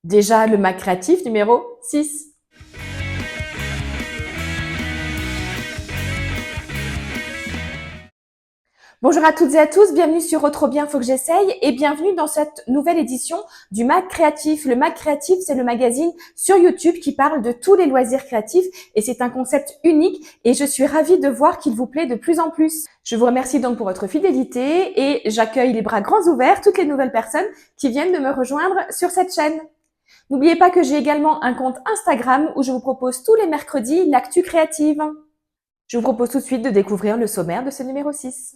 Déjà le Mac créatif numéro 6. Bonjour à toutes et à tous, bienvenue sur Trop bien, faut que j'essaye et bienvenue dans cette nouvelle édition du Mac Créatif. Le Mac Créatif, c'est le magazine sur YouTube qui parle de tous les loisirs créatifs et c'est un concept unique et je suis ravie de voir qu'il vous plaît de plus en plus. Je vous remercie donc pour votre fidélité et j'accueille les bras grands ouverts toutes les nouvelles personnes qui viennent de me rejoindre sur cette chaîne. N'oubliez pas que j'ai également un compte Instagram où je vous propose tous les mercredis l'actu créative. Je vous propose tout de suite de découvrir le sommaire de ce numéro 6.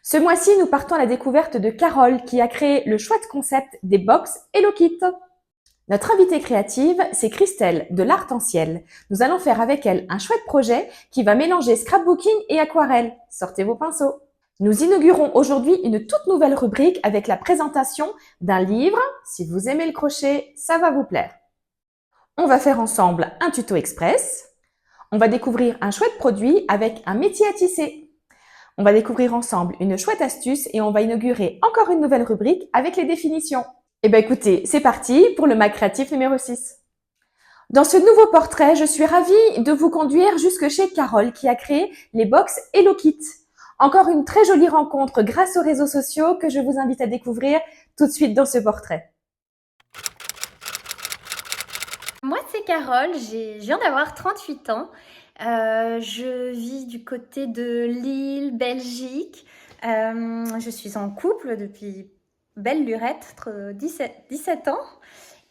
Ce mois-ci, nous partons à la découverte de Carole qui a créé le chouette concept des box Hello Kit. Notre invitée créative, c'est Christelle de l'Arc-en-Ciel. Nous allons faire avec elle un chouette projet qui va mélanger scrapbooking et aquarelle. Sortez vos pinceaux. Nous inaugurons aujourd'hui une toute nouvelle rubrique avec la présentation d'un livre. Si vous aimez le crochet, ça va vous plaire. On va faire ensemble un tuto express. On va découvrir un chouette produit avec un métier à tisser. On va découvrir ensemble une chouette astuce et on va inaugurer encore une nouvelle rubrique avec les définitions. Eh bien écoutez, c'est parti pour le Mac Créatif numéro 6. Dans ce nouveau portrait, je suis ravie de vous conduire jusque chez Carole qui a créé les box Hello Kit. Encore une très jolie rencontre grâce aux réseaux sociaux que je vous invite à découvrir tout de suite dans ce portrait. Moi, c'est Carole, je viens d'avoir 38 ans. Je vis du côté de Lille, Belgique. Je suis en couple depuis belle lurette, 17 ans.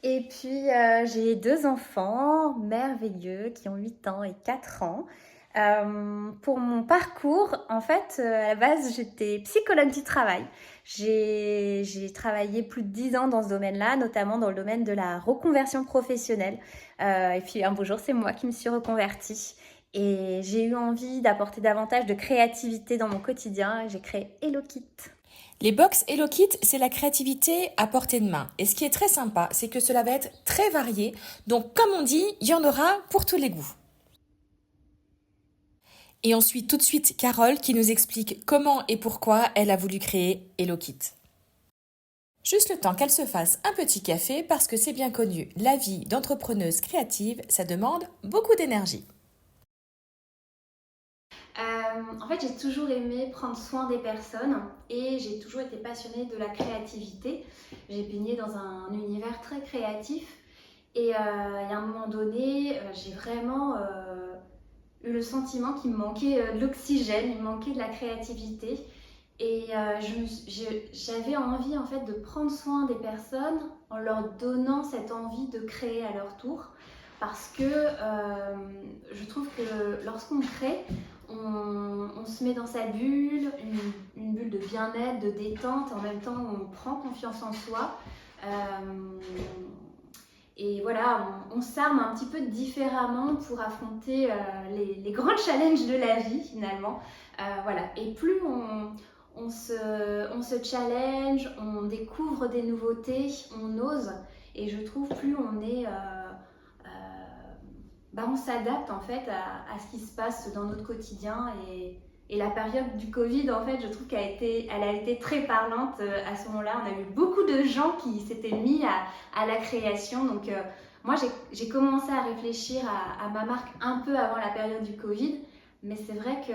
Et puis, j'ai 2 enfants merveilleux qui ont 8 ans et 4 ans. Pour mon parcours, en fait, à la base, j'étais psychologue du travail. J'ai travaillé plus de 10 ans dans ce domaine-là, notamment dans le domaine de la reconversion professionnelle. Et puis un beau jour, c'est moi qui me suis reconvertie. Et j'ai eu envie d'apporter davantage de créativité dans mon quotidien. J'ai créé Hello Kit. Les box Hello Kit, c'est la créativité à portée de main. Et ce qui est très sympa, c'est que cela va être très varié. Donc comme on dit, il y en aura pour tous les goûts. Et ensuite, tout de suite, Carole qui nous explique comment et pourquoi elle a voulu créer Hello Kit. Juste le temps qu'elle se fasse un petit café parce que c'est bien connu, la vie d'entrepreneuse créative, ça demande beaucoup d'énergie. En fait, j'ai toujours aimé prendre soin des personnes et j'ai toujours été passionnée de la créativité. J'ai baigné dans un univers très créatif et il y a un moment donné, j'ai vraiment eu le sentiment qu'il me manquait de l'oxygène, il me manquait de la créativité. Et j'avais envie en fait de prendre soin des personnes en leur donnant cette envie de créer à leur tour. Parce que je trouve que lorsqu'on crée, on se met dans sa bulle, une bulle de bien-être, de détente, en même temps on prend confiance en soi. Et voilà, on s'arme un petit peu différemment pour affronter les grands challenges de la vie finalement. Voilà. Et plus on se challenge, on découvre des nouveautés, on ose. Et je trouve plus on est... on s'adapte en fait à ce qui se passe dans notre quotidien et la période du Covid, en fait, je trouve elle a été très parlante à ce moment-là. On a eu beaucoup de gens qui s'étaient mis à la création. Donc, moi, j'ai commencé à réfléchir à ma marque un peu avant la période du Covid. Mais c'est vrai que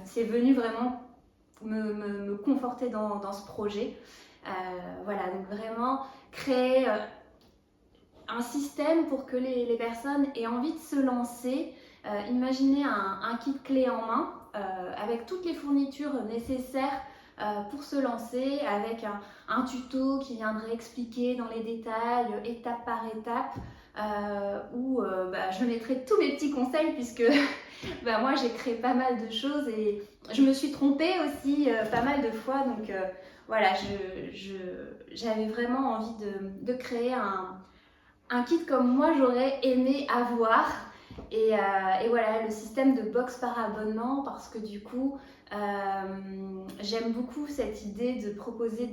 c'est venu vraiment me conforter dans ce projet. Voilà, donc vraiment créer un système pour que les personnes aient envie de se lancer. Imaginez un kit clé en main avec toutes les fournitures nécessaires pour se lancer, avec un tuto qui viendrait expliquer dans les détails, étape par étape, où je mettrai tous mes petits conseils puisque moi j'ai créé pas mal de choses et je me suis trompée aussi pas mal de fois. Donc voilà, j'avais vraiment envie de créer un kit comme moi j'aurais aimé avoir. Et voilà, le système de box par abonnement, parce que du coup, j'aime beaucoup cette idée de proposer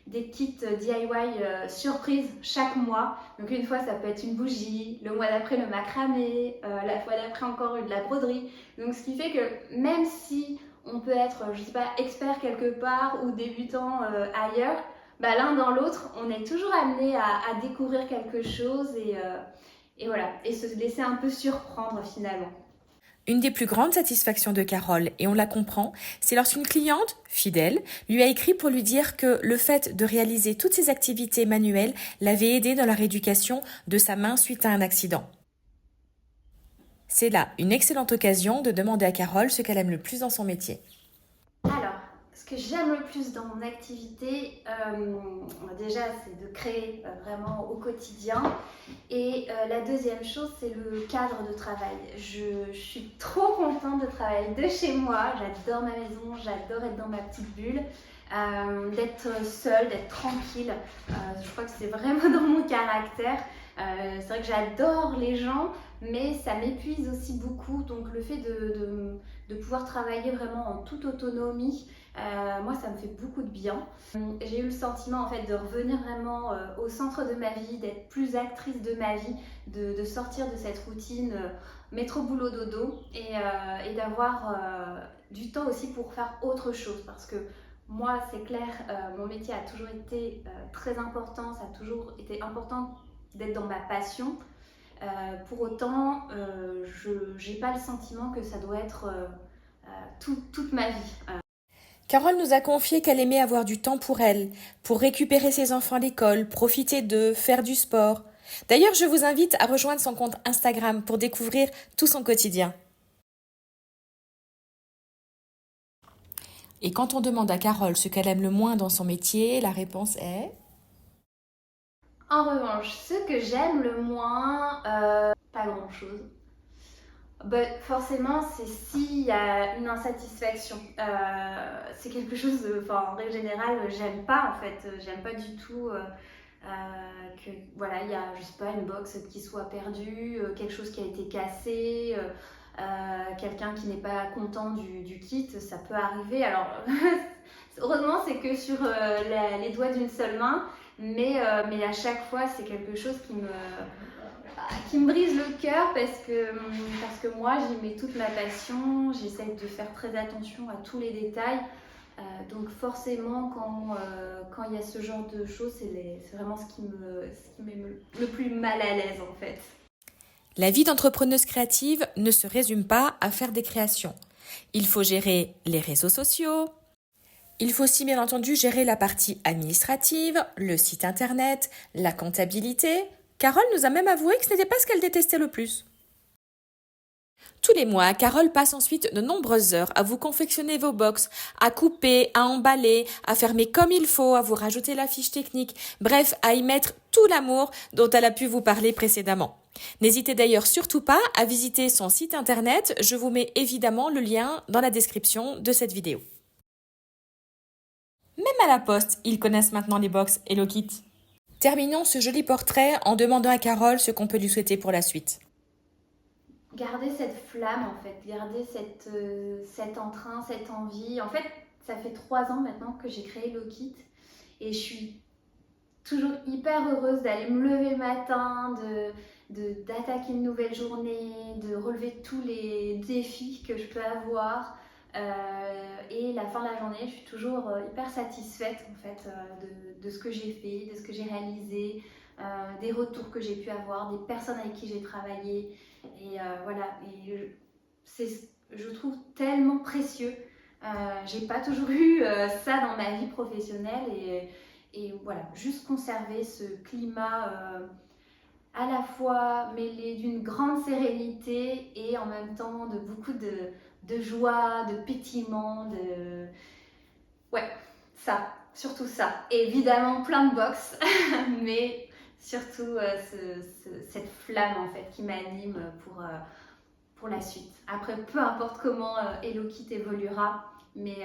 des kits DIY surprises chaque mois. Donc une fois, ça peut être une bougie, le mois d'après, le macramé, la fois d'après encore de la broderie. Donc ce qui fait que même si on peut être, je sais pas, expert quelque part ou débutant ailleurs, bah, l'un dans l'autre, on est toujours amené à découvrir quelque chose et voilà, et se laisser un peu surprendre finalement. Une des plus grandes satisfactions de Carole, et on la comprend, c'est lorsqu'une cliente, fidèle, lui a écrit pour lui dire que le fait de réaliser toutes ces activités manuelles l'avait aidée dans la rééducation de sa main suite à un accident. C'est là une excellente occasion de demander à Carole ce qu'elle aime le plus dans son métier. Alors, ce que j'aime le plus dans mon activité, déjà, c'est de créer vraiment au quotidien. Et la deuxième chose, c'est le cadre de travail. Je suis trop contente de travailler de chez moi. J'adore ma maison, j'adore être dans ma petite bulle. D'être seule, d'être tranquille. Je crois que c'est vraiment dans mon caractère. C'est vrai que j'adore les gens, mais ça m'épuise aussi beaucoup. Donc le fait de pouvoir travailler vraiment en toute autonomie, moi ça me fait beaucoup de bien. J'ai eu le sentiment en fait de revenir vraiment au centre de ma vie, d'être plus actrice de ma vie, de sortir de cette routine métro boulot dodo et d'avoir du temps aussi pour faire autre chose parce que moi, c'est clair, mon métier a toujours été très important, ça a toujours été important d'être dans ma passion. Pour autant, je n'ai pas le sentiment que ça doit être toute ma vie. Carole nous a confié qu'elle aimait avoir du temps pour récupérer ses enfants à l'école, profiter d'eux, faire du sport. D'ailleurs, je vous invite à rejoindre son compte Instagram pour découvrir tout son quotidien. Et quand on demande à Carole ce qu'elle aime le moins dans son métier, la réponse est... En revanche, ce que j'aime le moins, pas grand-chose. Bah, forcément, c'est s'il y a une insatisfaction. C'est quelque chose, en règle générale, j'aime pas en fait. J'aime pas du tout que voilà, il y a, je sais pas, une box qui soit perdue, quelque chose qui a été cassé, quelqu'un qui n'est pas content du kit, ça peut arriver. Alors, heureusement, c'est que sur les doigts d'une seule main, mais à chaque fois, c'est quelque chose qui me brise le cœur parce que moi, j'y mets toute ma passion, j'essaie de faire très attention à tous les détails. Donc forcément, quand il y a ce genre de choses, c'est vraiment ce qui me met le plus mal à l'aise en fait. La vie d'entrepreneuse créative ne se résume pas à faire des créations. Il faut gérer les réseaux sociaux. Il faut aussi bien entendu gérer la partie administrative, le site internet, la comptabilité. Carole nous a même avoué que ce n'était pas ce qu'elle détestait le plus. Tous les mois, Carole passe ensuite de nombreuses heures à vous confectionner vos box, à couper, à emballer, à fermer comme il faut, à vous rajouter la fiche technique, bref, à y mettre tout l'amour dont elle a pu vous parler précédemment. N'hésitez d'ailleurs surtout pas à visiter son site internet, je vous mets évidemment le lien dans la description de cette vidéo. Même à la poste, ils connaissent maintenant les box Hello Kit. Terminons ce joli portrait en demandant à Carole ce qu'on peut lui souhaiter pour la suite. Garder cette flamme en fait, garder cet entrain, cette envie. En fait, ça fait 3 ans maintenant que j'ai créé Hello Kit et je suis toujours hyper heureuse d'aller me lever le matin, d'attaquer une nouvelle journée, de relever tous les défis que je peux avoir. Et la fin de la journée, je suis toujours hyper satisfaite en fait de ce que j'ai fait, de ce que j'ai réalisé, des retours que j'ai pu avoir, des personnes avec qui j'ai travaillé. Et voilà, et je trouve tellement précieux. J'ai pas toujours eu ça dans ma vie professionnelle et voilà, juste conserver ce climat à la fois mêlé d'une grande sérénité et en même temps de beaucoup de joie, de pétillement, ouais, ça, surtout ça. Et évidemment plein de box, mais surtout cette flamme en fait qui m'anime pour la suite. Après, peu importe comment Hello Kit évoluera, mais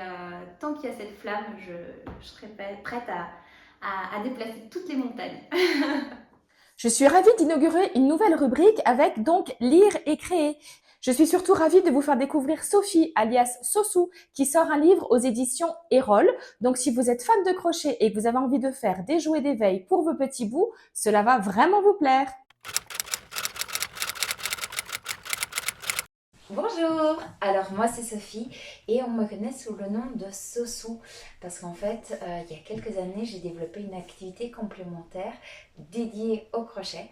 tant qu'il y a cette flamme, je serai prête à déplacer toutes les montagnes. Je suis ravie d'inaugurer une nouvelle rubrique avec donc lire et créer. Je suis surtout ravie de vous faire découvrir Sophie, alias Sosou, qui sort un livre aux éditions Erol. Donc si vous êtes fan de crochet et que vous avez envie de faire des jouets d'éveil pour vos petits bouts, cela va vraiment vous plaire. Bonjour, alors moi c'est Sophie et on me connaît sous le nom de Sosou parce qu'en fait il y a quelques années j'ai développé une activité complémentaire dédiée au crochet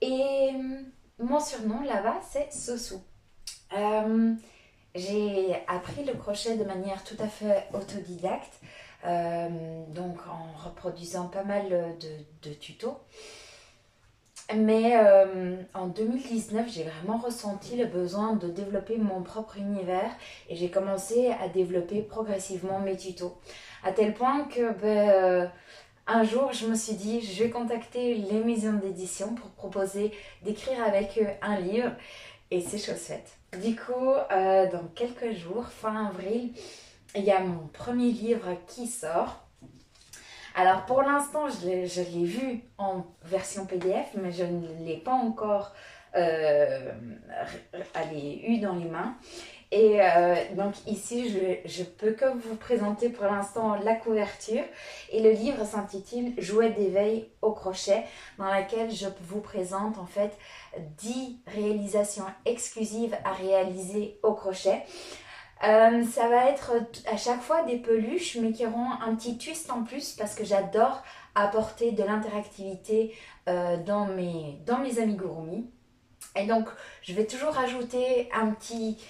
et mon surnom là-bas c'est Sosou. Euh, j'ai appris le crochet de manière tout à fait autodidacte, donc en reproduisant pas mal de tutos. Mais en 2019, j'ai vraiment ressenti le besoin de développer mon propre univers et j'ai commencé à développer progressivement mes tutos. À tel point que un jour, je me suis dit, je vais contacter les maisons d'édition pour proposer d'écrire avec eux un livre et c'est chose faite. Du coup, dans quelques jours, fin avril, il y a mon premier livre qui sort. Alors pour l'instant, je l'ai vu en version PDF, mais je ne l'ai pas encore eu dans les mains. Et donc ici, je peux que vous présenter pour l'instant la couverture. Et le livre s'intitule Jouets d'éveil au crochet, dans laquelle je vous présente en fait 10 réalisations exclusives à réaliser au crochet. Ça va être à chaque fois des peluches, mais qui auront un petit twist en plus parce que j'adore apporter de l'interactivité dans mes amigurumi. Et donc, je vais toujours rajouter un petit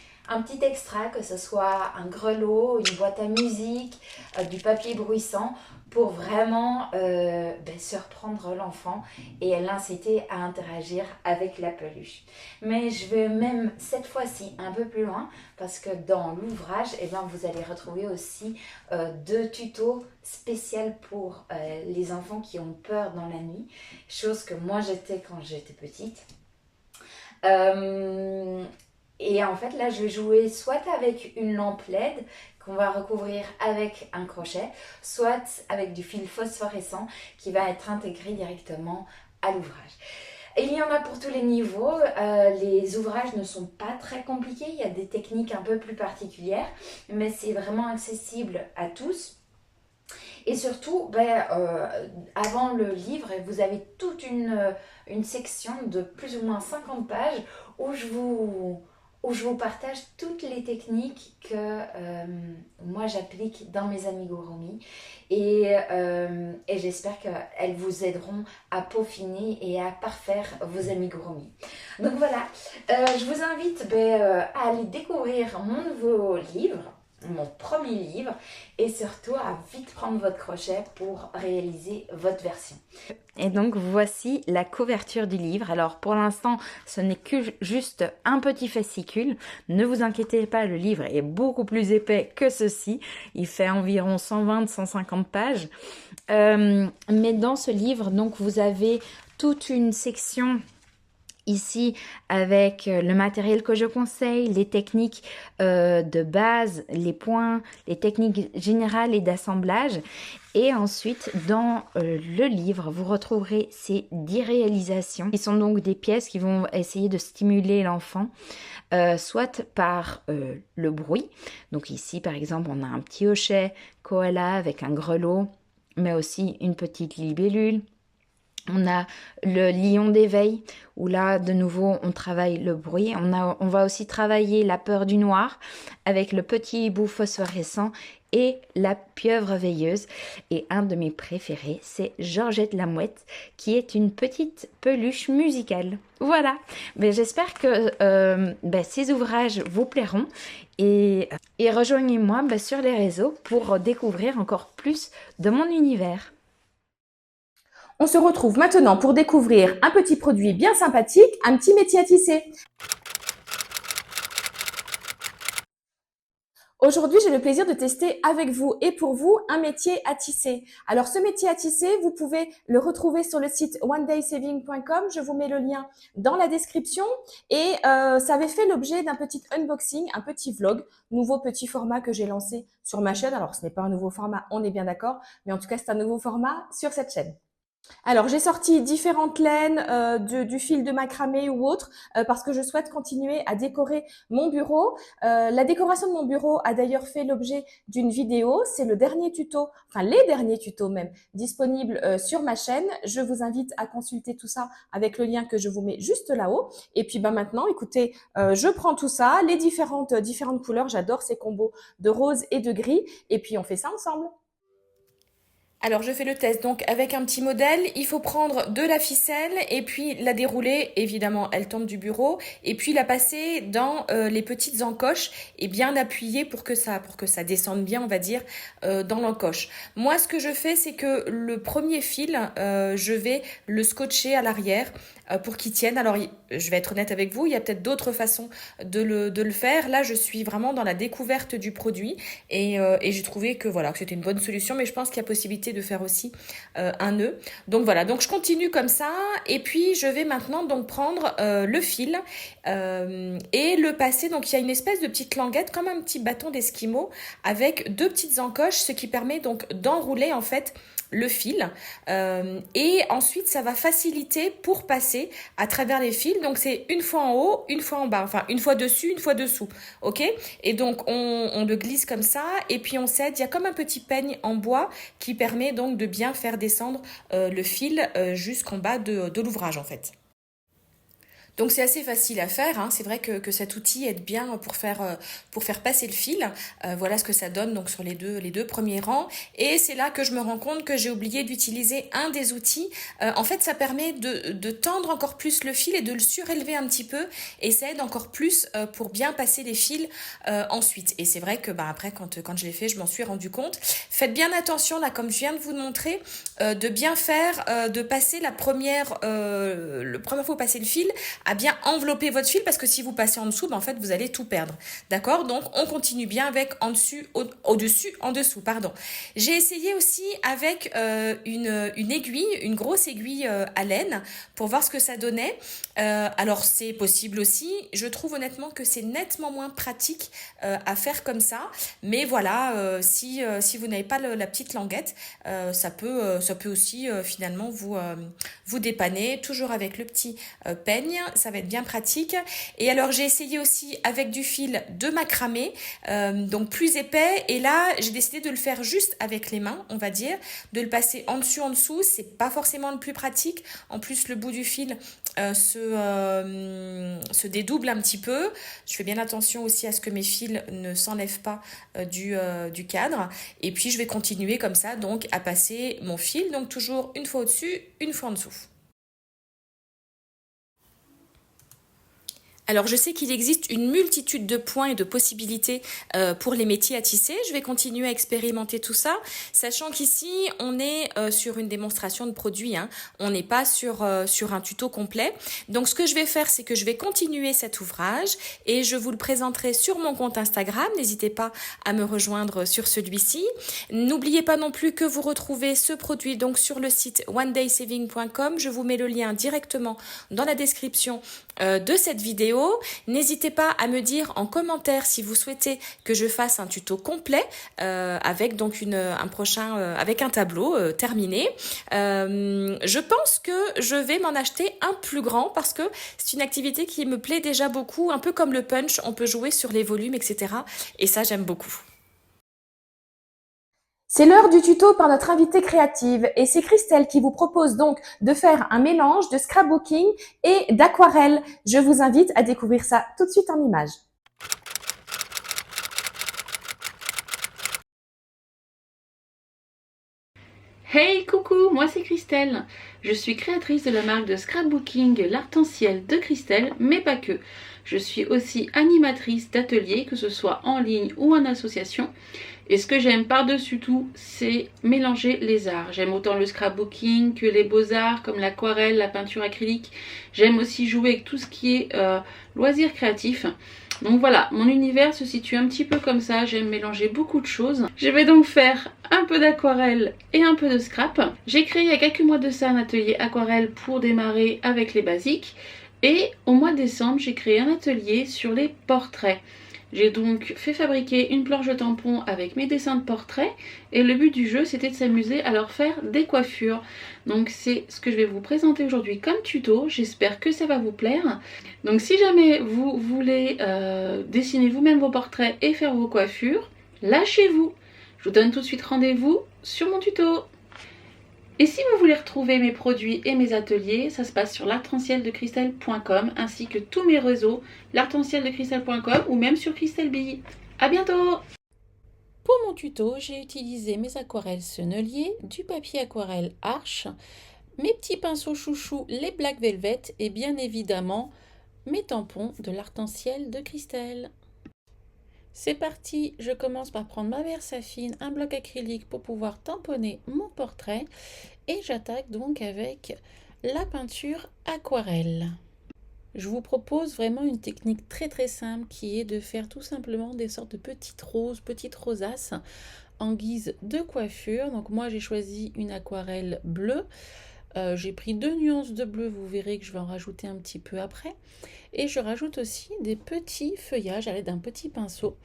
extra, que ce soit un grelot, une boîte à musique, du papier bruissant, pour vraiment surprendre l'enfant et l'inciter à interagir avec la peluche. Mais je vais même cette fois-ci un peu plus loin, parce que dans l'ouvrage, vous allez retrouver aussi 2 tutos spéciaux pour les enfants qui ont peur dans la nuit, chose que moi j'étais quand j'étais petite. Euh, et en fait, là, je vais jouer soit avec une lampe LED qu'on va recouvrir avec un crochet, soit avec du fil phosphorescent qui va être intégré directement à l'ouvrage. Et il y en a pour tous les niveaux. Les ouvrages ne sont pas très compliqués. Il y a des techniques un peu plus particulières, mais c'est vraiment accessible à tous. Et surtout, avant le livre, vous avez toute une section de plus ou moins 50 pages où où je vous partage toutes les techniques que moi j'applique dans mes amigurumi et j'espère qu'elles vous aideront à peaufiner et à parfaire vos amigurumi. Donc voilà, je vous invite à aller découvrir mon nouveau livre, mon premier livre, et surtout à vite prendre votre crochet pour réaliser votre version. Et donc voici la couverture du livre. Alors pour l'instant ce n'est que juste un petit fascicule. Ne vous inquiétez pas, le livre est beaucoup plus épais que ceci. Il fait environ 120-150 pages. Mais dans ce livre, donc vous avez toute une section ici avec le matériel que je conseille, les techniques de base, les points, les techniques générales et d'assemblage. Et ensuite, dans le livre, vous retrouverez ces 10 réalisations qui sont donc des pièces qui vont essayer de stimuler l'enfant, soit par le bruit. Donc ici, par exemple, on a un petit hochet koala avec un grelot, mais aussi une petite libellule. On a le lion d'éveil, où là, de nouveau, on travaille le bruit. On va aussi travailler la peur du noir avec le petit hibou phosphorescent et la pieuvre veilleuse. Et un de mes préférés, c'est Georgette la mouette, qui est une petite peluche musicale. Voilà, mais j'espère que ces ouvrages vous plairont et rejoignez-moi sur les réseaux pour découvrir encore plus de mon univers. On se retrouve maintenant pour découvrir un petit produit bien sympathique, un petit métier à tisser. Aujourd'hui, j'ai le plaisir de tester avec vous et pour vous un métier à tisser. Alors, ce métier à tisser, vous pouvez le retrouver sur le site onedaysaving.com. Je vous mets le lien dans la description. Et ça avait fait l'objet d'un petit unboxing, un petit vlog, nouveau petit format que j'ai lancé sur ma chaîne. Alors, ce n'est pas un nouveau format, on est bien d'accord, mais en tout cas, c'est un nouveau format sur cette chaîne. Alors, j'ai sorti différentes laines, du fil de macramé ou autre, parce que je souhaite continuer à décorer mon bureau. La décoration de mon bureau a d'ailleurs fait l'objet d'une vidéo. C'est le dernier tuto, enfin les derniers tutos même, disponibles sur ma chaîne. Je vous invite à consulter tout ça avec le lien que je vous mets juste là-haut. Et puis maintenant, écoutez, je prends tout ça, les différentes couleurs. J'adore ces combos de rose et de gris. Et puis on fait ça ensemble. Alors je fais le test donc avec un petit modèle, il faut prendre de la ficelle et puis la dérouler, évidemment elle tombe du bureau, et puis la passer dans les petites encoches et bien appuyer pour que ça descende bien on va dire dans l'encoche. Moi ce que je fais c'est que le premier fil, je vais le scotcher à l'arrière pour qu'il tienne. Alors je vais être honnête avec vous, il y a peut-être d'autres façons de le faire. Là je suis vraiment dans la découverte du produit et j'ai trouvé que voilà que c'était une bonne solution, mais je pense qu'il y a possibilité de faire aussi un nœud. Donc voilà, donc je continue comme ça et puis je vais maintenant donc prendre le fil et le passer. Donc il y a une espèce de petite languette comme un petit bâton d'esquimau avec deux petites encoches, ce qui permet donc d'enrouler en fait le fil et ensuite ça va faciliter pour passer à travers les fils. Donc c'est une fois en haut, une fois en bas, enfin une fois dessus, une fois dessous, ok. Et donc on le glisse comme ça et puis on cède. Il y a comme un petit peigne en bois qui permet donc de bien faire descendre le fil jusqu'en bas de l'ouvrage en fait. Donc c'est assez facile à faire, hein. C'est vrai que cet outil aide bien pour faire passer le fil. Voilà ce que ça donne donc sur les deux premiers rangs. Et c'est là que je me rends compte que j'ai oublié d'utiliser un des outils. En fait, ça permet de tendre encore plus le fil et de le surélever un petit peu. Et ça aide encore plus pour bien passer les fils ensuite. Et c'est vrai que après, quand je l'ai fait, je m'en suis rendu compte. Faites bien attention, là, comme je viens de vous le montrer, de bien faire, de passer le première fois où vous passez le fil, à bien envelopper votre fil parce que si vous passez en dessous, en fait, vous allez tout perdre. D'accord? Donc, on continue bien avec au-dessus, en dessous, pardon. J'ai essayé aussi avec une aiguille, une grosse aiguille à laine pour voir ce que ça donnait. Alors, c'est possible aussi. Je trouve honnêtement que c'est nettement moins pratique à faire comme ça. Mais voilà, si vous n'avez pas la petite languette, ça peut aussi finalement vous dépanner. Toujours avec le petit peigne. Ça va être bien pratique. Et alors j'ai essayé aussi avec du fil de macramé, donc plus épais. Et là j'ai décidé de le faire juste avec les mains, on va dire, de le passer en dessous. C'est pas forcément le plus pratique. En plus le bout du fil se dédouble un petit peu. Je fais bien attention aussi à ce que mes fils ne s'enlèvent pas du cadre. Et puis je vais continuer comme ça donc à passer mon fil, donc toujours une fois au-dessus, une fois en dessous. Alors je sais qu'il existe une multitude de points et de possibilités pour les métiers à tisser. Je vais continuer à expérimenter tout ça, sachant qu'ici on est sur une démonstration de produit, hein. On n'est pas sur un tuto complet. Donc ce que je vais faire, c'est que je vais continuer cet ouvrage et je vous le présenterai sur mon compte Instagram. N'hésitez pas à me rejoindre sur celui-ci. N'oubliez pas non plus que vous retrouvez ce produit donc sur le site onedaysaving.com. Je vous mets le lien directement dans la description de cette vidéo. N'hésitez pas à me dire en commentaire si vous souhaitez que je fasse un tuto complet avec donc un prochain avec un tableau terminé. Je pense que je vais m'en acheter un plus grand parce que c'est une activité qui me plaît déjà beaucoup, un peu comme le punch, on peut jouer sur les volumes, etc. Et ça, j'aime beaucoup. C'est l'heure du tuto par notre invitée créative et c'est Christelle qui vous propose donc de faire un mélange de scrapbooking et d'aquarelle. Je vous invite à découvrir ça tout de suite en images. Hey, coucou, moi c'est Christelle. Je suis créatrice de la marque de scrapbooking L'Arc-en-Ciel de Christelle, mais pas que. Je suis aussi animatrice d'ateliers, que ce soit en ligne ou en association. Et ce que j'aime par-dessus tout, c'est mélanger les arts. J'aime autant le scrapbooking que les beaux-arts, comme l'aquarelle, la peinture acrylique. J'aime aussi jouer avec tout ce qui est loisirs créatifs. Donc voilà, mon univers se situe un petit peu comme ça, j'aime mélanger beaucoup de choses. Je vais donc faire un peu d'aquarelle et un peu de scrap. J'ai créé il y a quelques mois de ça un atelier aquarelle pour démarrer avec les basiques. Et au mois de décembre, j'ai créé un atelier sur les portraits. J'ai donc fait fabriquer une planche de tampons avec mes dessins de portraits et le but du jeu c'était de s'amuser à leur faire des coiffures. Donc c'est ce que je vais vous présenter aujourd'hui comme tuto, j'espère que ça va vous plaire. Donc si jamais vous voulez dessiner vous-même vos portraits et faire vos coiffures, lâchez-vous. Je vous donne tout de suite rendez-vous sur mon tuto. Et si vous voulez retrouver mes produits et mes ateliers, ça se passe sur l'arc-en-ciel-de-cristal.com ainsi que tous mes réseaux, l'arc-en-ciel-de-cristal.com ou même sur Christelle Bille. A bientôt! Pour mon tuto, j'ai utilisé mes aquarelles sennelier, du papier aquarelle Arche, mes petits pinceaux chouchous, les Black Velvet et bien évidemment mes tampons de l'arc-en-ciel de Christelle. C'est parti, je commence par prendre ma Versafine, un bloc acrylique pour pouvoir tamponner mon portrait et j'attaque donc avec la peinture aquarelle. Je vous propose vraiment une technique très simple qui est de faire tout simplement des sortes de petites roses, petites rosaces en guise de coiffure. Donc moi j'ai choisi une aquarelle bleue. J'ai pris 2 nuances de bleu, vous verrez que je vais en rajouter un petit peu après. Et je rajoute aussi des petits feuillages à l'aide d'un petit pinceau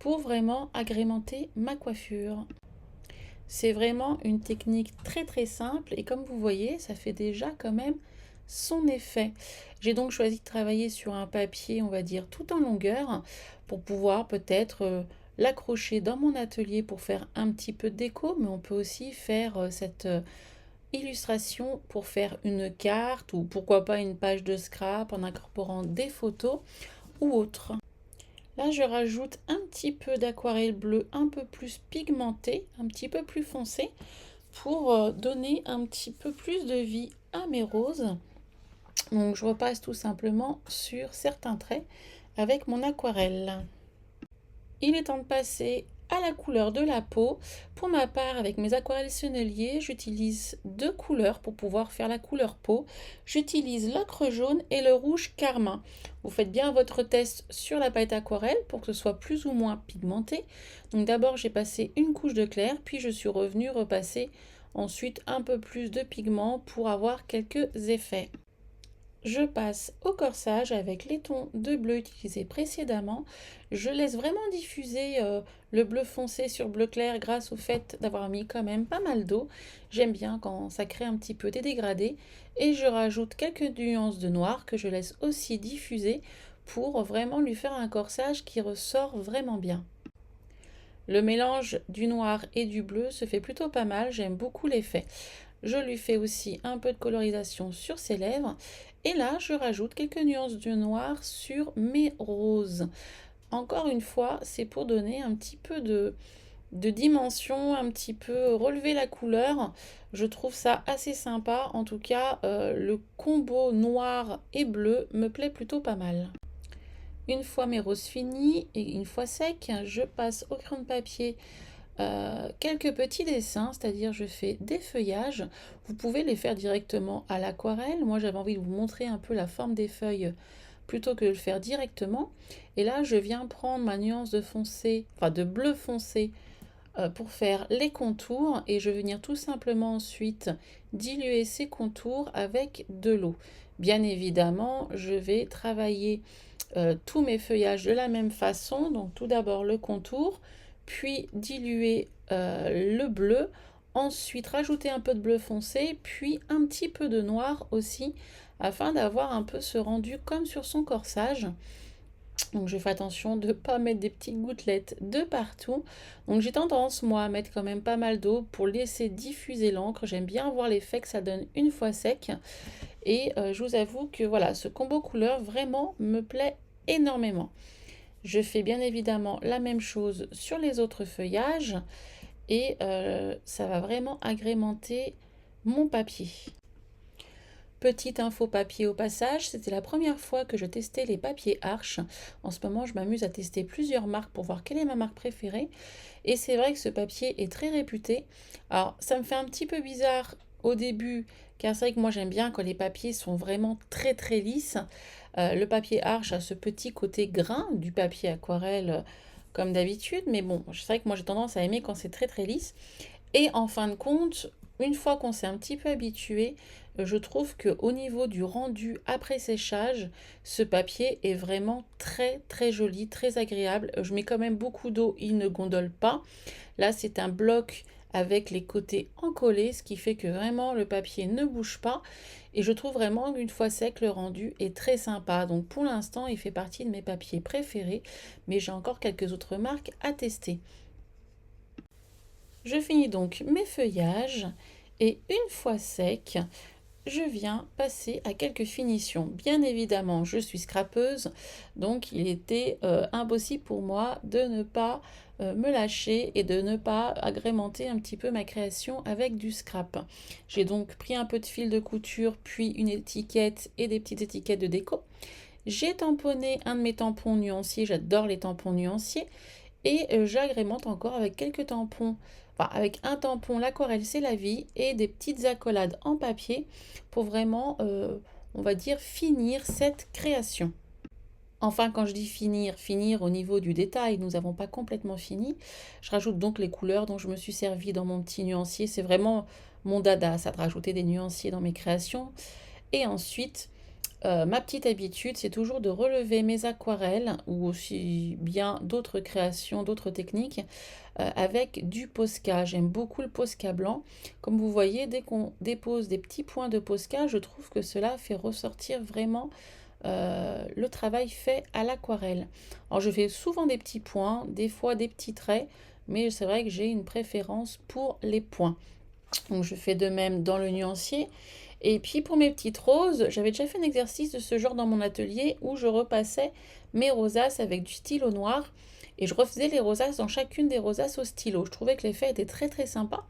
pour vraiment agrémenter ma coiffure. C'est vraiment une technique très simple et comme vous voyez, ça fait déjà quand même son effet. J'ai donc choisi de travailler sur un papier, on va dire, tout en longueur pour pouvoir peut-être l'accrocher dans mon atelier pour faire un petit peu de déco, mais on peut aussi faire cette illustration pour faire une carte ou pourquoi pas une page de scrap en incorporant des photos ou autre. Là je rajoute un petit peu d'aquarelle bleue un peu plus pigmentée, un petit peu plus foncé pour donner un petit peu plus de vie à mes roses. Donc je repasse tout simplement sur certains traits avec mon aquarelle. Il est temps de passer à la couleur de la peau. Pour ma part, avec mes aquarelles sennelier, j'utilise 2 couleurs pour pouvoir faire la couleur peau. J'utilise l'ocre jaune et le rouge carmin. Vous faites bien votre test sur la palette aquarelle pour que ce soit plus ou moins pigmenté. Donc d'abord, j'ai passé une couche de clair, puis je suis revenue repasser ensuite un peu plus de pigment pour avoir quelques effets. Je passe au corsage avec les tons de bleu utilisés précédemment. Je laisse vraiment diffuser le bleu foncé sur bleu clair grâce au fait d'avoir mis quand même pas mal d'eau. J'aime bien quand ça crée un petit peu des dégradés. Et je rajoute quelques nuances de noir que je laisse aussi diffuser pour vraiment lui faire un corsage qui ressort vraiment bien. Le mélange du noir et du bleu se fait plutôt pas mal, j'aime beaucoup l'effet. Je lui fais aussi un peu de colorisation sur ses lèvres. Et là, je rajoute quelques nuances de noir sur mes roses. Encore une fois, c'est pour donner un petit peu de dimension, un petit peu relever la couleur. Je trouve ça assez sympa. En tout cas, le combo noir et bleu me plaît plutôt pas mal. Une fois mes roses finies et une fois secs, je passe au crayon de papier quelques petits dessins, c'est-à-dire je fais des feuillages. Vous pouvez les faire directement à l'aquarelle. Moi j'avais envie de vous montrer un peu la forme des feuilles plutôt que de le faire directement. Et là je viens prendre ma nuance de foncé, enfin de bleu foncé pour faire les contours et je vais venir tout simplement ensuite diluer ces contours avec de l'eau. Bien évidemment, je vais travailler tous mes feuillages de la même façon. Donc tout d'abord le contour, puis diluer le bleu, ensuite rajouter un peu de bleu foncé, puis un petit peu de noir aussi, afin d'avoir un peu ce rendu comme sur son corsage. Donc je fais attention de ne pas mettre des petites gouttelettes de partout. Donc j'ai tendance moi à mettre quand même pas mal d'eau pour laisser diffuser l'encre. J'aime bien voir l'effet que ça donne une fois sec. Et je vous avoue que voilà, ce combo couleur vraiment me plaît énormément. Je fais bien évidemment la même chose sur les autres feuillages et ça va vraiment agrémenter mon papier. Petite info papier au passage, c'était la première fois que je testais les papiers Arche. En ce moment, je m'amuse à tester plusieurs marques pour voir quelle est ma marque préférée. Et c'est vrai que ce papier est très réputé. Alors, ça me fait un petit peu bizarre au début, car c'est vrai que moi j'aime bien quand les papiers sont vraiment très lisses. Le papier Arche a ce petit côté grain du papier aquarelle comme d'habitude, mais bon, c'est vrai que moi j'ai tendance à aimer quand c'est très lisse. Et en fin de compte, une fois qu'on s'est un petit peu habitué, je trouve qu'au niveau du rendu après séchage, ce papier est vraiment très très joli, très agréable. Je mets quand même beaucoup d'eau, il ne gondole pas. Là, c'est un bloc avec les côtés encollés, ce qui fait que vraiment le papier ne bouge pas. Et je trouve vraiment qu'une fois sec, le rendu est très sympa. Donc pour l'instant, il fait partie de mes papiers préférés, mais j'ai encore quelques autres marques à tester. Je finis donc mes feuillages et une fois sec, je viens passer à quelques finitions. Bien évidemment, je suis scrapeuse, donc il était impossible pour moi de ne pas me lâcher et de ne pas agrémenter un petit peu ma création avec du scrap. J'ai donc pris un peu de fil de couture, puis une étiquette et des petites étiquettes de déco. J'ai tamponné un de mes tampons nuanciers, j'adore les tampons nuanciers, et j'agrémente encore avec quelques tampons, enfin avec un tampon l'aquarelle c'est la vie et des petites accolades en papier pour vraiment, on va dire, finir cette création. Enfin, quand je dis finir, finir au niveau du détail, nous n'avons pas complètement fini. Je rajoute donc les couleurs dont je me suis servi dans mon petit nuancier. C'est vraiment mon dada, ça, de rajouter des nuanciers dans mes créations. Et ensuite, ma petite habitude, c'est toujours de relever mes aquarelles ou aussi bien d'autres créations, d'autres techniques avec du Posca. J'aime beaucoup le Posca blanc. Comme vous voyez, dès qu'on dépose des petits points de Posca, je trouve que cela fait ressortir vraiment le travail fait à l'aquarelle. Alors je fais souvent des petits points, des fois des petits traits, mais c'est vrai que j'ai une préférence pour les points. Donc je fais de même dans le nuancier. Et puis pour mes petites roses, j'avais déjà fait un exercice de ce genre dans mon atelier où je repassais mes rosaces avec du stylo noir et je refaisais les rosaces dans chacune des rosaces au stylo. Je trouvais que l'effet était très très sympa.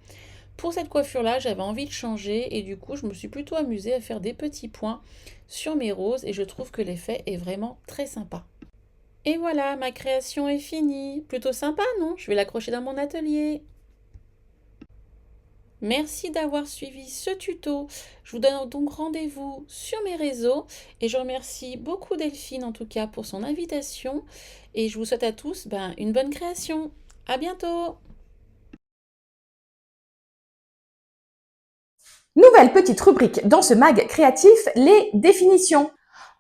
Pour cette coiffure-là, j'avais envie de changer et du coup, je me suis plutôt amusée à faire des petits points sur mes roses et je trouve que l'effet est vraiment très sympa. Et voilà, ma création est finie. Plutôt sympa, non? Je vais l'accrocher dans mon atelier. Merci d'avoir suivi ce tuto. Je vous donne donc rendez-vous sur mes réseaux et je remercie beaucoup Delphine en tout cas pour son invitation et je vous souhaite à tous une bonne création. À bientôt! Nouvelle petite rubrique dans ce mag créatif, les définitions.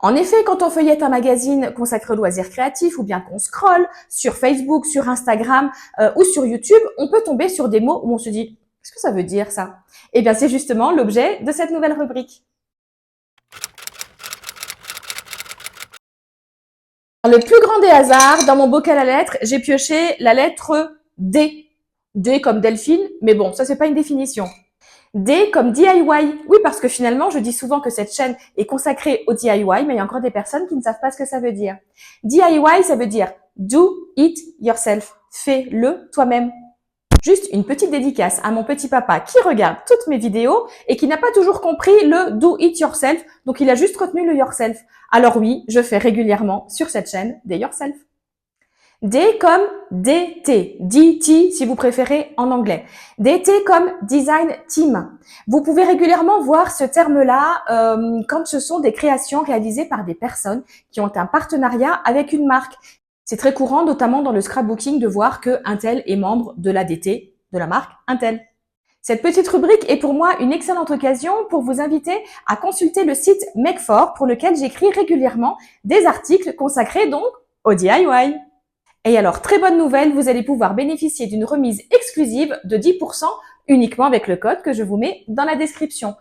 En effet, quand on feuillette un magazine consacré aux loisirs créatifs ou bien qu'on scrolle sur Facebook, sur Instagram ou sur YouTube, on peut tomber sur des mots où on se dit « qu'est-ce que ça veut dire ça ?» Eh bien, c'est justement l'objet de cette nouvelle rubrique. Par le plus grand des hasards, dans mon bocal à lettres, j'ai pioché la lettre D. D comme Delphine, mais bon, ça c'est pas une définition. D comme DIY. Oui, parce que finalement, je dis souvent que cette chaîne est consacrée au DIY, mais il y a encore des personnes qui ne savent pas ce que ça veut dire. DIY, ça veut dire do it yourself. Fais-le toi-même. Juste une petite dédicace à mon petit papa qui regarde toutes mes vidéos et qui n'a pas toujours compris le do it yourself, donc il a juste retenu le yourself. Alors oui, je fais régulièrement sur cette chaîne des yourself. D comme DT, DT si vous préférez en anglais. DT comme Design Team. Vous pouvez régulièrement voir ce terme-là quand ce sont des créations réalisées par des personnes qui ont un partenariat avec une marque. C'est très courant, notamment dans le scrapbooking, de voir que un tel est membre de la DT, de la marque Intel. Cette petite rubrique est pour moi une excellente occasion pour vous inviter à consulter le site Make4 pour lequel j'écris régulièrement des articles consacrés donc au DIY. Et alors, très bonne nouvelle, vous allez pouvoir bénéficier d'une remise exclusive de 10% uniquement avec le code que je vous mets dans la description.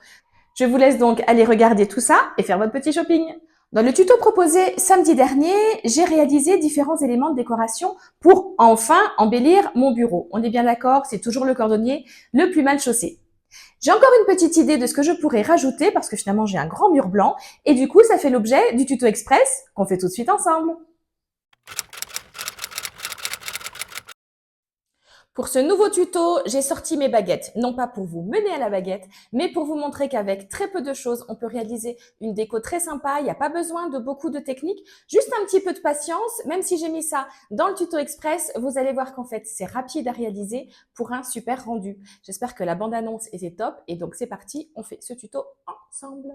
Je vous laisse donc aller regarder tout ça et faire votre petit shopping. Dans le tuto proposé samedi dernier, j'ai réalisé différents éléments de décoration pour enfin embellir mon bureau. On est bien d'accord, c'est toujours le cordonnier le plus mal chaussé. J'ai encore une petite idée de ce que je pourrais rajouter parce que finalement j'ai un grand mur blanc et du coup ça fait l'objet du tuto express qu'on fait tout de suite ensemble. Pour ce nouveau tuto, j'ai sorti mes baguettes, non pas pour vous mener à la baguette, mais pour vous montrer qu'avec très peu de choses, on peut réaliser une déco très sympa. Il n'y a pas besoin de beaucoup de techniques, juste un petit peu de patience. Même si j'ai mis ça dans le tuto express, vous allez voir qu'en fait, c'est rapide à réaliser pour un super rendu. J'espère que la bande-annonce était top et donc c'est parti, on fait ce tuto ensemble.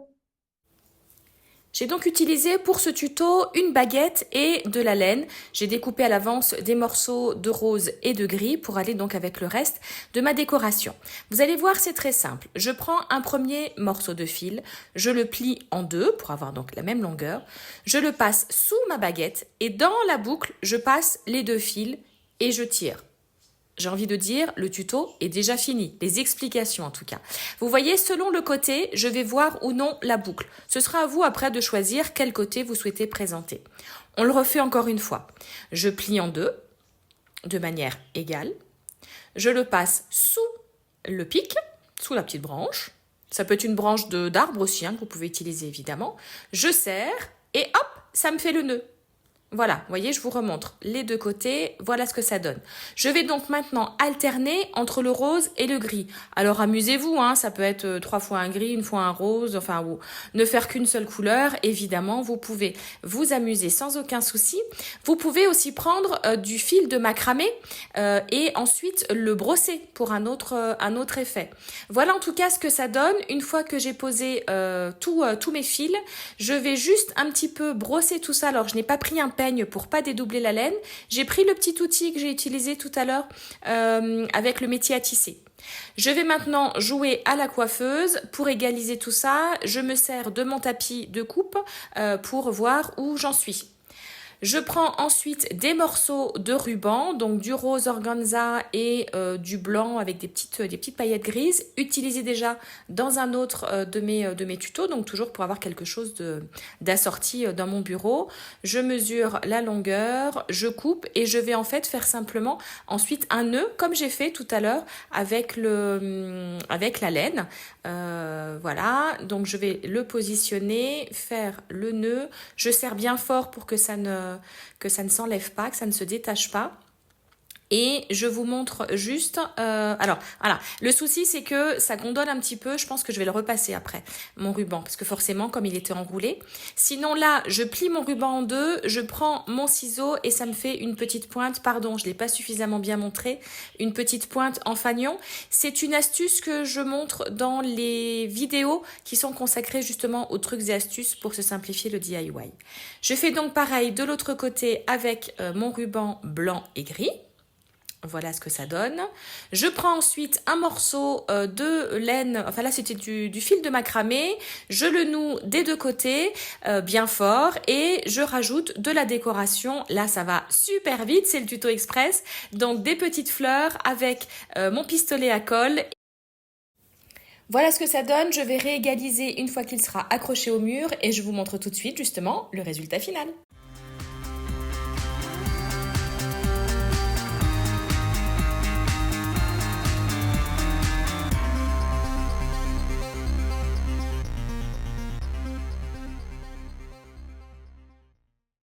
J'ai donc utilisé pour ce tuto une baguette et de la laine. J'ai découpé à l'avance des morceaux de rose et de gris pour aller donc avec le reste de ma décoration. Vous allez voir, c'est très simple. Je prends un premier morceau de fil, je le plie en deux pour avoir donc la même longueur. Je le passe sous ma baguette et dans la boucle, je passe les deux fils et je tire. J'ai envie de dire, le tuto est déjà fini, les explications en tout cas. Vous voyez, selon le côté, je vais voir ou non la boucle. Ce sera à vous après de choisir quel côté vous souhaitez présenter. On le refait encore une fois. Je plie en deux, de manière égale. Je le passe sous le pic, sous la petite branche. Ça peut être une branche d'arbre aussi, que vous pouvez utiliser évidemment. Je serre et hop, ça me fait le nœud. Voilà, vous voyez, je vous remontre les deux côtés, voilà ce que ça donne. Je vais donc maintenant alterner entre le rose et le gris. Alors amusez-vous, ça peut être 3 fois un gris, une fois un rose, enfin, ou ne faire qu'une seule couleur. Évidemment, vous pouvez vous amuser sans aucun souci. Vous pouvez aussi prendre du fil de macramé et ensuite le brosser pour un autre effet. Voilà en tout cas ce que ça donne. Une fois que j'ai posé tous mes fils, je vais juste un petit peu brosser tout ça. Alors, je n'ai pas pris un peigne pour pas dédoubler la laine. J'ai pris le petit outil que j'ai utilisé tout à l'heure avec le métier à tisser. Je vais maintenant jouer à la coiffeuse pour égaliser tout ça. Je me sers de mon tapis de coupe pour voir où j'en suis. Je prends ensuite des morceaux de ruban, donc du rose organza et du blanc avec des petites paillettes grises, utilisées déjà dans un autre de mes tutos, donc toujours pour avoir quelque chose d'assorti dans mon bureau. Je mesure la longueur, je coupe et je vais en fait faire simplement ensuite un nœud comme j'ai fait tout à l'heure avec la laine. Voilà, donc je vais le positionner, faire le nœud. Je serre bien fort pour que ça ne s'enlève pas, que ça ne se détache pas. Et je vous montre juste... alors, voilà. Le souci, c'est que ça gondole un petit peu. Je pense que je vais le repasser après, mon ruban. Parce que forcément, comme il était enroulé. Sinon, là, je plie mon ruban en deux. Je prends mon ciseau et ça me fait une petite pointe. Pardon, je ne l'ai pas suffisamment bien montré. Une petite pointe en fanion. C'est une astuce que je montre dans les vidéos qui sont consacrées justement aux trucs et astuces pour se simplifier le DIY. Je fais donc pareil de l'autre côté avec mon ruban blanc et gris. Voilà ce que ça donne. Je prends ensuite un morceau de laine, enfin là c'était du fil de macramé, je le noue des deux côtés bien fort et je rajoute de la décoration. Là ça va super vite, c'est le tuto express. Donc des petites fleurs avec mon pistolet à colle. Voilà ce que ça donne, je vais réégaliser une fois qu'il sera accroché au mur et je vous montre tout de suite justement le résultat final.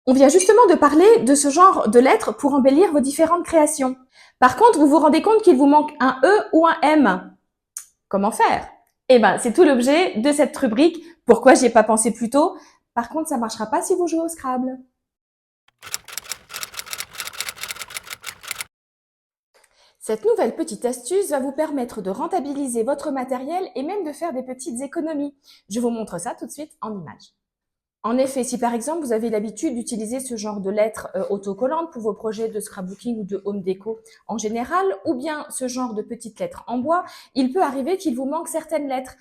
On vient justement de parler de ce genre de lettres pour embellir vos différentes créations. Par contre, vous vous rendez compte qu'il vous manque un E ou un M. Comment faire? Eh ben, c'est tout l'objet de cette rubrique. Pourquoi j'y ai pas pensé plus tôt? Par contre, ça marchera pas si vous jouez au Scrabble. Cette nouvelle petite astuce va vous permettre de rentabiliser votre matériel et même de faire des petites économies. Je vous montre ça tout de suite en images. En effet, si par exemple vous avez l'habitude d'utiliser ce genre de lettres autocollantes pour vos projets de scrapbooking ou de home déco en général, ou bien ce genre de petites lettres en bois, il peut arriver qu'il vous manque certaines lettres.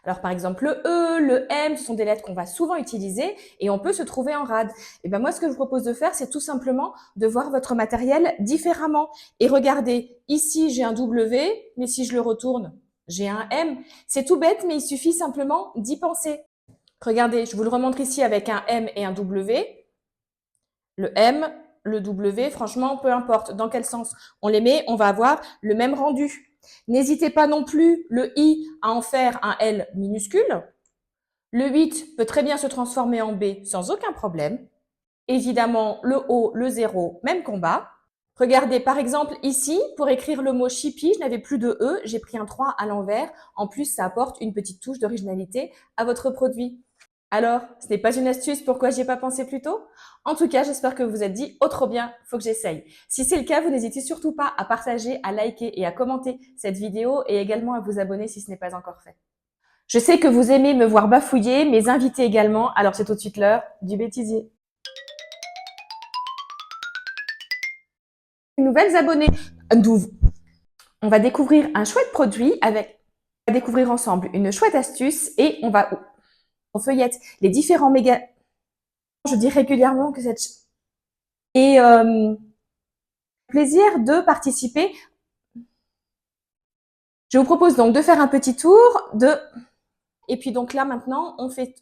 Alors par exemple le E, le M, ce sont des lettres qu'on va souvent utiliser et on peut se trouver en rade. Et ben moi ce que je vous propose de faire, c'est tout simplement de voir votre matériel différemment. Et regardez, ici j'ai un W, mais si je le retourne, j'ai un M. C'est tout bête, mais il suffit simplement d'y penser. Regardez, je vous le remontre ici avec un M et un W. Le M, le W, franchement, peu importe dans quel sens on les met, on va avoir le même rendu. N'hésitez pas non plus, le I, à en faire un L minuscule. Le 8 peut très bien se transformer en B sans aucun problème. Évidemment, le O, le 0, même combat. Regardez, par exemple, ici, pour écrire le mot Chippy, je n'avais plus de E, j'ai pris un 3 à l'envers. En plus, ça apporte une petite touche d'originalité à votre produit. Alors, ce n'est pas une astuce, pourquoi j'y ai pas pensé plus tôt? En tout cas, j'espère que vous vous êtes dit « Oh trop bien, faut que j'essaye ». Si c'est le cas, vous n'hésitez surtout pas à partager, à liker et à commenter cette vidéo et également à vous abonner si ce n'est pas encore fait. Je sais que vous aimez me voir bafouiller, mes invités également, alors c'est tout de suite l'heure du bêtisier. Nouvelles abonnées. On va découvrir un chouette produit on va découvrir ensemble une chouette astuce et on feuillette les différents méga. Je dis régulièrement que plaisir de participer. Je vous propose donc de faire un petit tour et puis donc là maintenant on fait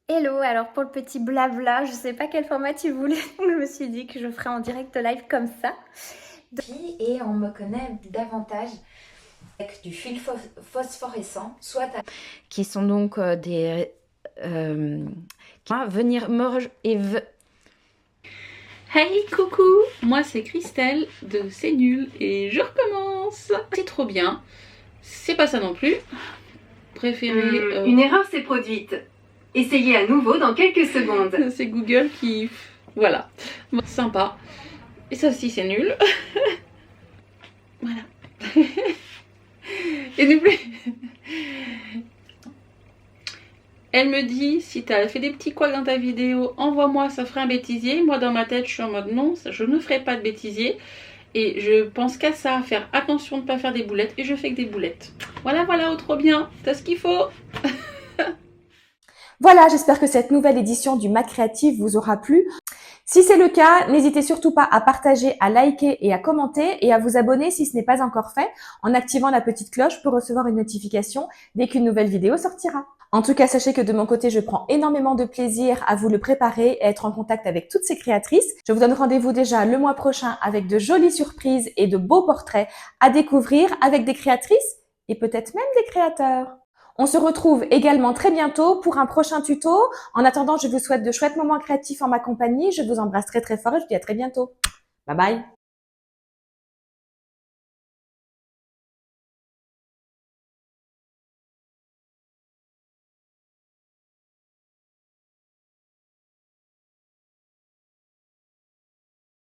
Hello, alors pour le petit blabla, je sais pas quel format tu voulais, donc je me suis dit que je ferais en direct live comme ça. Et on me connaît davantage avec du fil phosphorescent, qui sont donc des venir Hey coucou, moi c'est Christelle de C'est Nul et je recommence. C'est trop bien, c'est pas ça non plus. Préféré. Une erreur s'est produite. Essayez à nouveau dans quelques secondes. C'est Google qui. Voilà. Bon, sympa. Et ça aussi, c'est nul. Voilà. Et n'oublie. Elle me dit, si tu as fait des petits couacs dans ta vidéo, envoie-moi, ça ferait un bêtisier. Moi, dans ma tête, je suis en mode non, je ne ferai pas de bêtisier. Et je pense qu'à ça, faire attention de ne pas faire des boulettes. Et je fais que des boulettes. Voilà, voilà, oh, trop bien. T'as ce qu'il faut. Voilà, j'espère que cette nouvelle édition du Mac Créatif vous aura plu. Si c'est le cas, n'hésitez surtout pas à partager, à liker et à commenter et à vous abonner si ce n'est pas encore fait en activant la petite cloche pour recevoir une notification dès qu'une nouvelle vidéo sortira. En tout cas, sachez que de mon côté, je prends énormément de plaisir à vous le préparer et à être en contact avec toutes ces créatrices. Je vous donne rendez-vous déjà le mois prochain avec de jolies surprises et de beaux portraits à découvrir avec des créatrices et peut-être même des créateurs. On se retrouve également très bientôt pour un prochain tuto. En attendant, je vous souhaite de chouettes moments créatifs en ma compagnie. Je vous embrasse très très fort et je vous dis à très bientôt. Bye bye.